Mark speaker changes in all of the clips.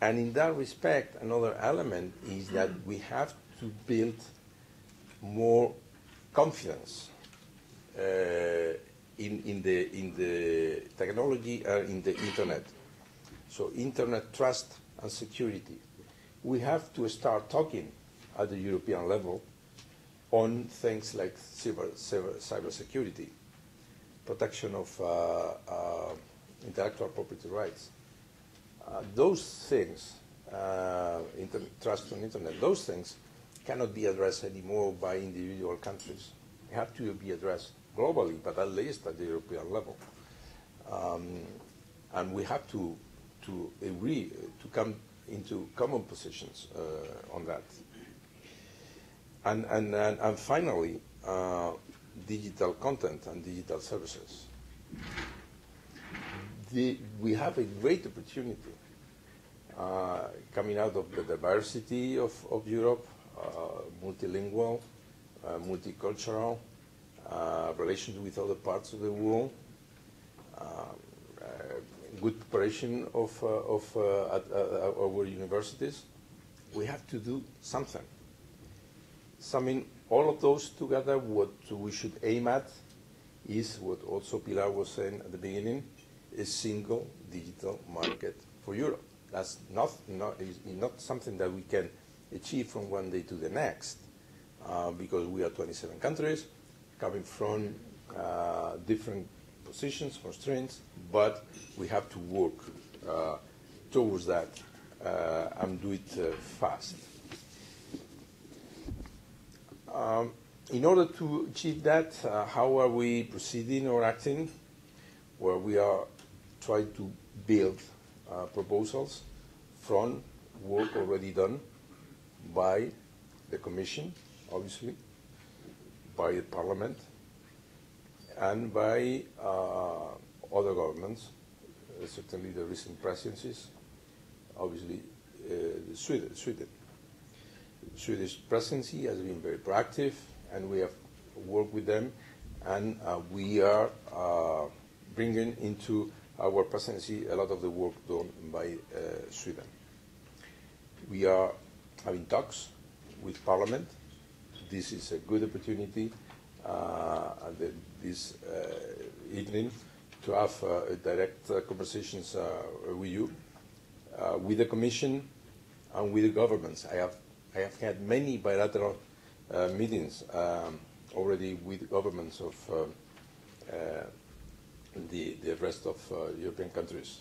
Speaker 1: And in that respect, another element is that we have to build more confidence in the technology and in the internet. So internet trust and security. We have to start talking at the European level on things like cybersecurity, protection of intellectual property rights. Those things, trust on internet, those things cannot be addressed anymore by individual countries. They have to be addressed globally, but at least at the European level. And we have to agree to come into common positions on that. And finally, digital content and digital services. We have a great opportunity coming out of the diversity of Europe, multilingual, multicultural, relations with other parts of the world, good preparation of our universities. We have to do something. Summing all of those together, what we should aim at is what also Pilar was saying at the beginning, a single digital market for Europe. That's not something that we can achieve from one day to the next, because we are 27 countries coming from different positions, constraints, but we have to work towards that and do it fast. In order to achieve that, how are we proceeding or acting? Well, we are trying to build proposals from work already done by the Commission, obviously, by the Parliament, and by other governments, certainly the recent presidencies, obviously Sweden. The Swedish presidency has been very proactive, and we have worked with them, and we are bringing into our presidency a lot of the work done by Sweden. We are having talks with Parliament. This is a good opportunity this evening to have direct conversations with you, with the Commission, and with the governments. I have had many bilateral meetings already with governments of the rest of European countries.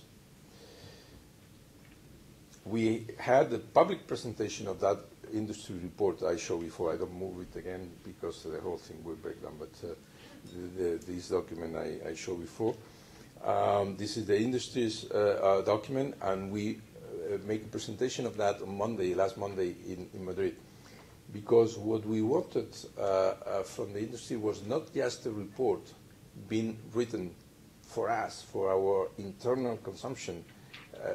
Speaker 1: We had a public presentation of that industry report I showed before. I don't move it again because the whole thing will break down, but this document I showed before. This is the industry's document, and we make a presentation of that on Monday, last Monday in Madrid. Because what we wanted from the industry was not just a report being written for us, for our internal consumption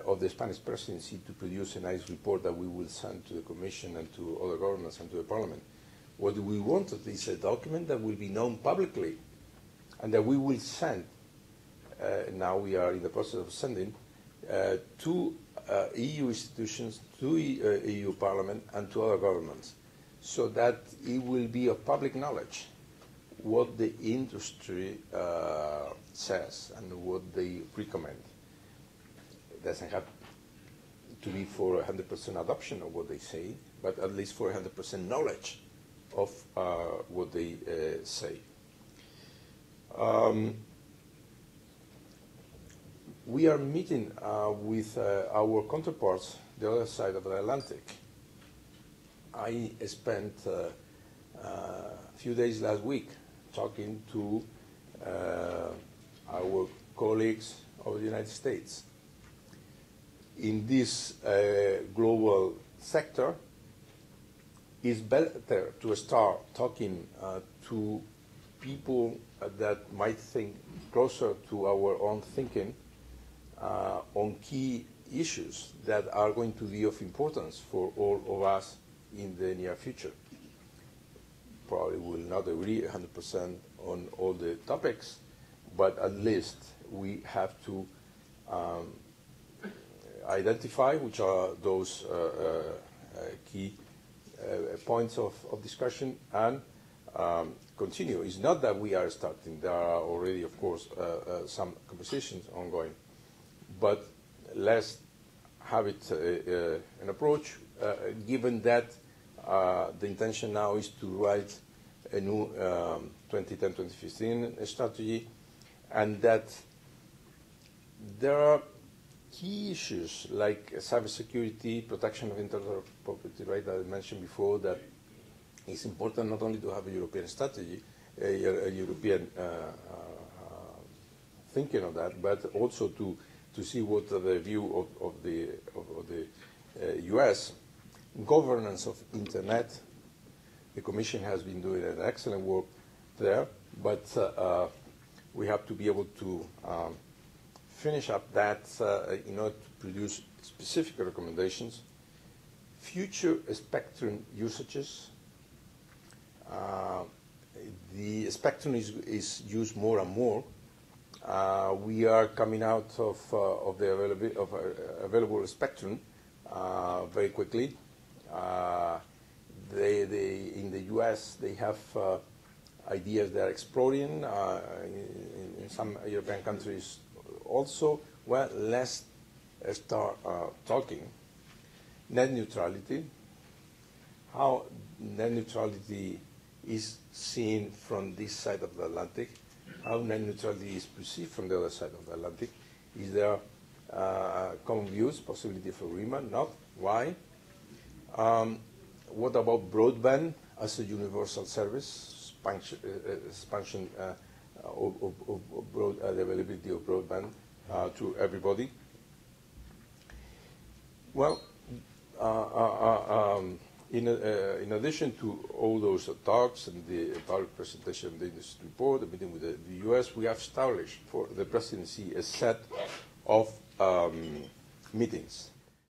Speaker 1: of the Spanish presidency, to produce a nice report that we will send to the Commission and to other governments and to the Parliament. What we wanted is a document that will be known publicly and that we will send, now we are in the process of sending, to EU institutions, to EU Parliament and to other governments, so that it will be of public knowledge what the industry says and what they recommend. It doesn't have to be for 100% adoption of what they say, but at least for 100% knowledge of what they say. We are meeting with our counterparts the other side of the Atlantic. I spent a few days last week talking to our colleagues of the United States. In this global sector, it's better to start talking to people that might think closer to our own thinking on key issues that are going to be of importance for all of us in the near future. Probably will not agree 100% on all the topics, but at least we have to identify which are those key points of discussion and continue. It's not that we are starting. There are already, of course, some conversations ongoing. But let's have it an approach, given that the intention now is to write a new 2010-2015 strategy, and that there are key issues like cybersecurity, protection of intellectual property right that I mentioned before, that it's important not only to have a European strategy, a European thinking of that, but also to see what the view of the US. Governance of Internet, the Commission has been doing an excellent work there, but we have to be able to finish up that in order to produce specific recommendations. Future spectrum usages. The spectrum is used more and more. We are coming out of the available spectrum very quickly. In the US, they have ideas they're exploring. In some European countries also. Well, let's start talking. Net neutrality. How net neutrality is seen from this side of the Atlantic. How net neutrality is perceived from the other side of the Atlantic. Is there common views, possibility for agreement? Not. Why? What about broadband as a universal service, expansion of the availability of broadband to everybody? Well, in addition to all those talks and the public presentation of the industry report, the meeting with the US, we have established for the presidency a set of meetings.